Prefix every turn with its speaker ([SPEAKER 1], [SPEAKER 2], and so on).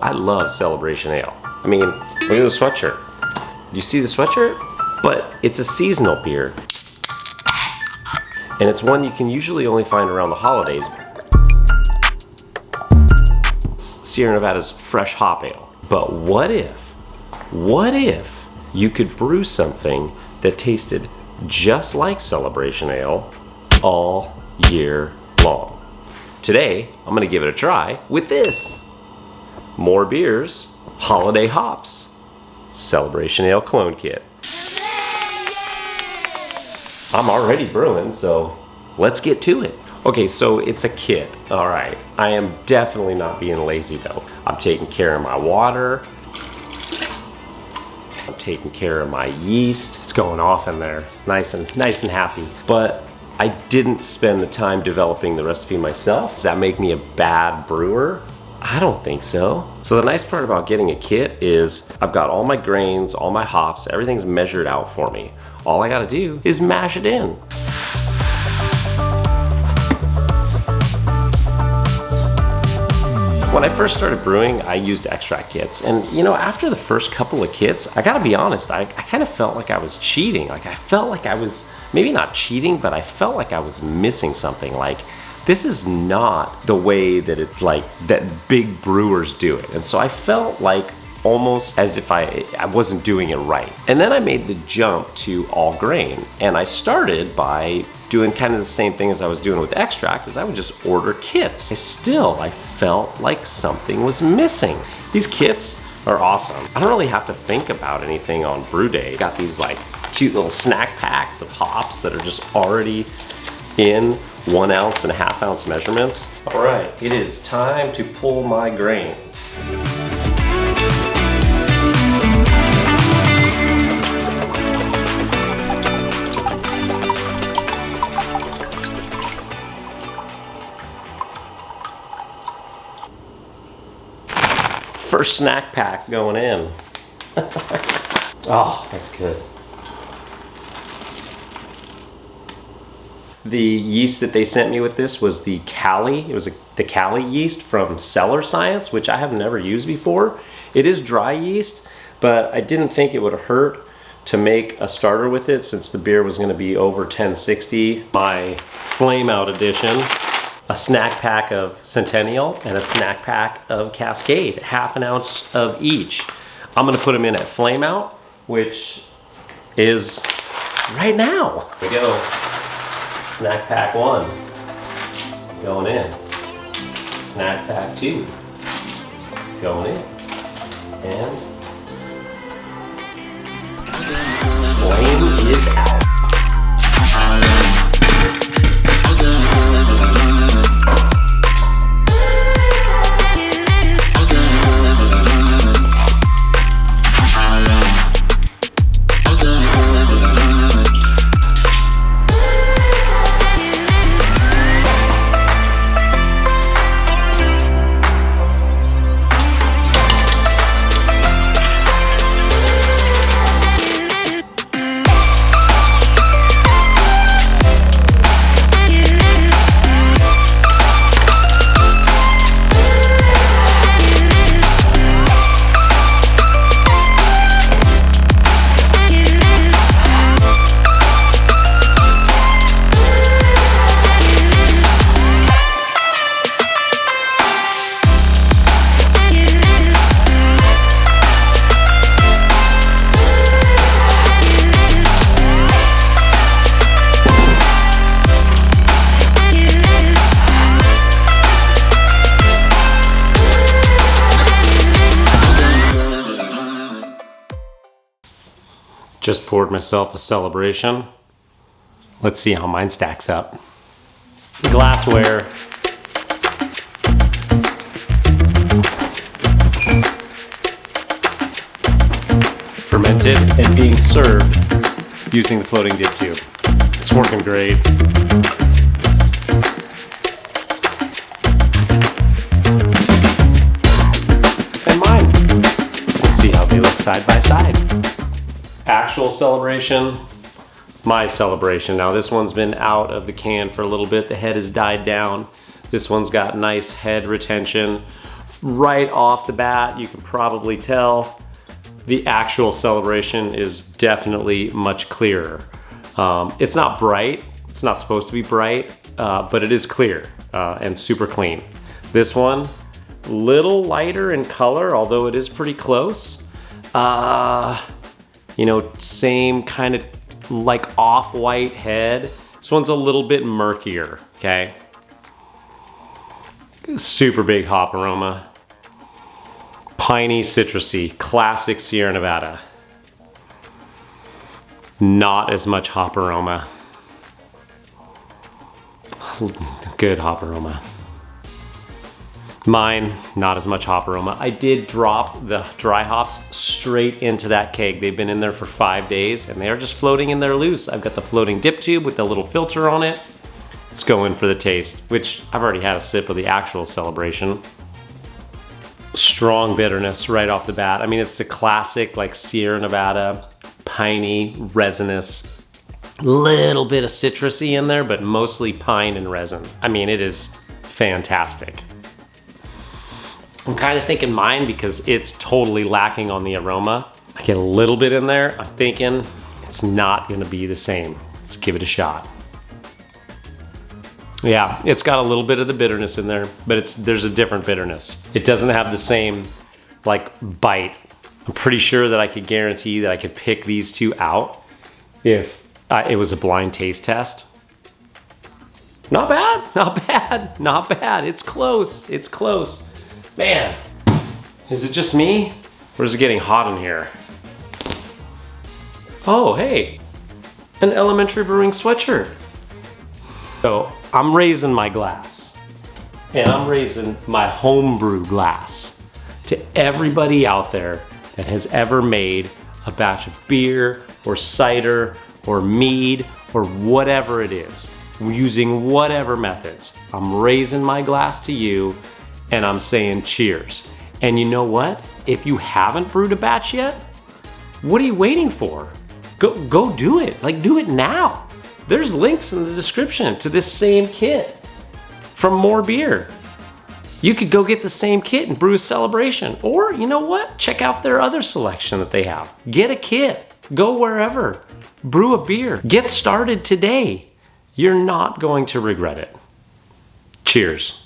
[SPEAKER 1] I love Celebration Ale. I mean, look at the sweatshirt. You see the sweatshirt? But it's a seasonal beer. And it's one you can usually only find around the holidays. It's Sierra Nevada's fresh hop ale. But what if you could brew something that tasted just like Celebration Ale all year long? Today, I'm gonna give it a try with this. More beers, holiday hops, Celebration Ale clone kit. I'm already brewing, so let's get to it. Okay, so it's a kit, all right. I am definitely not being lazy though. I'm taking care of my water. I'm taking care of my yeast. It's going off in there. It's nice and happy. But I didn't spend the time developing the recipe myself. Does that make me a bad brewer? I don't think so. So the nice part about getting a kit is I've got all my grains, all my hops, everything's measured out for me. All I gotta do is mash it in. When I first started brewing, I used extract kits. And you know, after the first couple of kits, I gotta be honest, I kind of felt like I was cheating. Like I felt like I was, maybe not cheating, but I felt like I was missing something. Like, this is not the way that it's like, that big brewers do it. And so I felt like almost as if I wasn't doing it right. And then I made the jump to all grain. And I started by doing kind of the same thing as I was doing with extract, is I would just order kits. I felt like something was missing. These kits are awesome. I don't really have to think about anything on brew day. Got these like cute little snack packs of hops that are just already in 1 ounce and ½ ounce measurements. All right, it is time to pull my grains. First snack pack going in. Oh, that's good. The yeast that they sent me with this was the Cali. It was the Cali yeast from Cellar Science, which I have never used before. It is dry yeast, but I didn't think it would hurt to make a starter with it since the beer was going to be over 1060. My Flame Out edition, a snack pack of Centennial and a snack pack of Cascade, ½ ounce of each. I'm going to put them in at Flame Out, which is right now. Here we go. Snack pack 1 going in. Snack pack 2 going in. And flame is out. Just poured myself a Celebration. Let's see how mine stacks up. Glassware. Fermented and being served using the floating dip tube. It's working great. And mine. Let's see how they look side by side. Actual Celebration, my Celebration. Now this one's been out of the can for a little bit. The head has died down. This one's got nice head retention. right off the bat, you can probably tell the actual Celebration is definitely much clearer. It's not bright, it's not supposed to be bright, but it is clear and super clean. This one, little lighter in color, although it is pretty close. You know, same kind of like off-white head. This one's a little bit murkier, okay? Super big hop aroma. Piney, citrusy, classic Sierra Nevada. Not as much hop aroma. Good hop aroma. Mine, not as much hop aroma. I did drop the dry hops straight into that keg. They've been in there for 5 days and they are just floating in there loose. I've got the floating dip tube with the little filter on it. Let's go in for the taste, which I've already had a sip of the actual Celebration. Strong bitterness right off the bat. I mean, it's the classic like Sierra Nevada, piney, resinous, little bit of citrusy in there, but mostly pine and resin. I mean, it is fantastic. I'm kind of thinking mine, because it's totally lacking on the aroma. I get a little bit in there. I'm thinking it's not gonna be the same. Let's give it a shot. Yeah, it's got a little bit of the bitterness in there, but there's a different bitterness. It doesn't have the same like bite. I'm pretty sure that I could guarantee that I could pick these two out if it was a blind taste test. Not bad, not bad, not bad. It's close, it's close. Man, is it just me? Or is it getting hot in here? Oh, hey, an Elementary Brewing sweatshirt. So I'm raising my glass, and I'm raising my homebrew glass to everybody out there that has ever made a batch of beer or cider or mead or whatever it is, using whatever methods. I'm raising my glass to you and I'm saying cheers. And you know what? If you haven't brewed a batch yet, what are you waiting for? Go do it. Like, do it now. There's links in the description to this same kit from More Beer. You could go get the same kit and brew a Celebration. Or, you know what? Check out their other selection that they have. Get a kit. Go wherever. Brew a beer. Get started today. You're not going to regret it. Cheers.